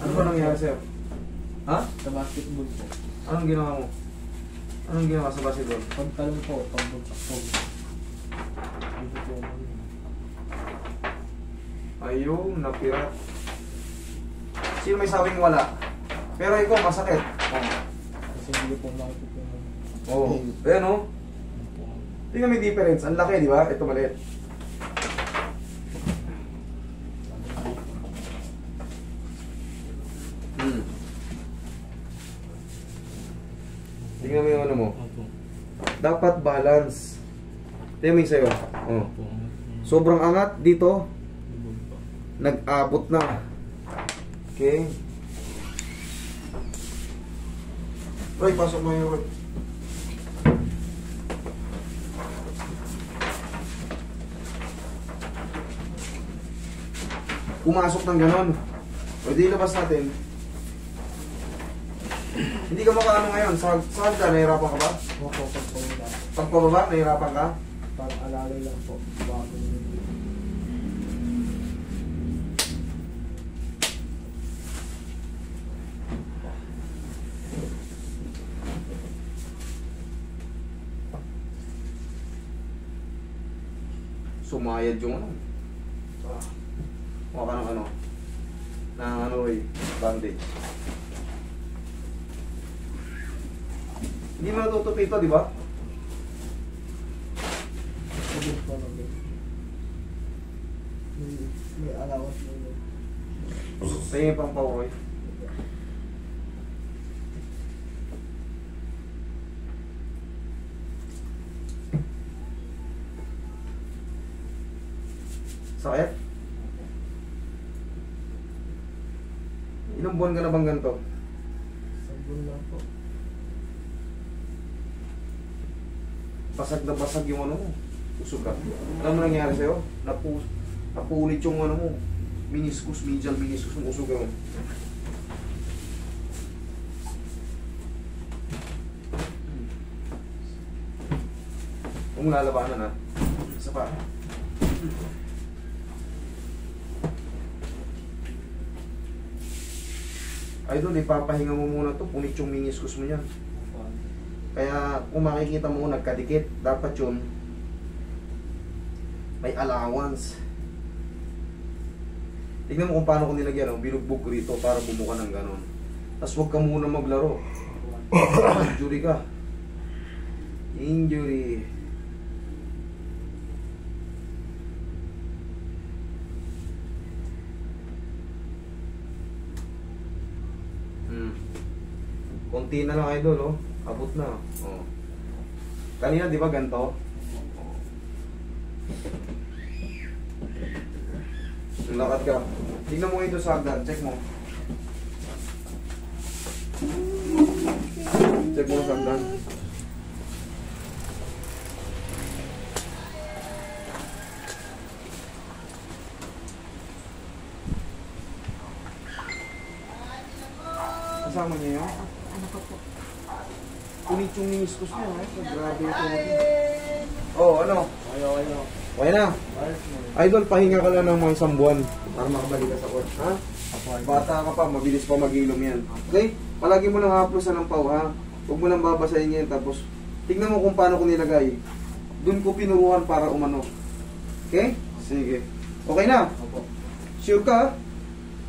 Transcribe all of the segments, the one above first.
Ano ba nangyari sa'yo? Ha? Sa basketball po. Anong ginawa mo? Anong ginawa sa basketball? Pagtalong po, pagbagsak po. Dito po ako. Ayun, napirat. Sino may sabing wala? Pero ikaw, masakit. Kasi hindi po makikita yung... Oo. Ayan o. Tingnan mo yung difference. Ang laki, di ba? Ito maliit. Tingnan mo yung ano mo. Dapat balance. Tingnan mo yung sa'yo. Oh. Sobrang angat dito. Nag-abot na. Okay. Roy, pasok mo yung Roy. Pumasok ng ganon. O di labas natin. Hindi ka makaano ngayon. Saan ka? Nahirapan ka ba? Opo, pagpababa. Pagpababa, nahirapan ka? Parang alalay lang po. Bago yung... Sumayad yung ano. Mukha ka ng ano. Ng ano eh. Bandage. Hindi mo natutupi ito, di ba? Sabit po na din. May alawas mo yun. Tingin pang pauwi. Sakit? Ilang buwan ka na bang ganito? Sabon lang po. Basag na basag yung ano mo. Usog ka. Alam mo nangyari sa'yo? Napulit yung ano mo. Meniscus, medial meniscus ng usog ka mo. Huwag mo lalabanan ha. Isa pa. Idol, ipapahinga mo muna to. Punit yung meniscus mo yan. Kaya kung makikita mo nagkadikit, dapat yun may allowance. Tignan mo kung paano ko nilagyan, no? Binugbog ko rito para bumuka ng ganon. Tapos huwag ka muna maglaro. Injury ka. Injury. Konti na lang idol, oh. Abot na. Oh. Kanina, di ba ganito? Lakad ka. Tingnan mo ito sa hagdan. Check mo. Check mo sa hagdan. Kasama niya yun? Ano ko po? Punit yung meniscus niya, eh. Grabe ito. Oh, ano? Ayaw. Okay na. Ayos mo. Idol, pahinga ka lang ng mga isang buwan para makabalik ka sa court. Ha? Apo. Bata ka pa, mabilis pa mag-ilom yan. Okay? Palagi mo lang haplosan ng pau, ha? Huwag mo lang babasahin yan, tapos tignan mo kung paano ko nilagay. Doon ko pinuruan para umano. Okay? Sige. Okay na? Opo. Sure ka?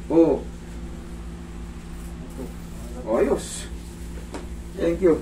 Oo. Opo. Ayos. Thank you.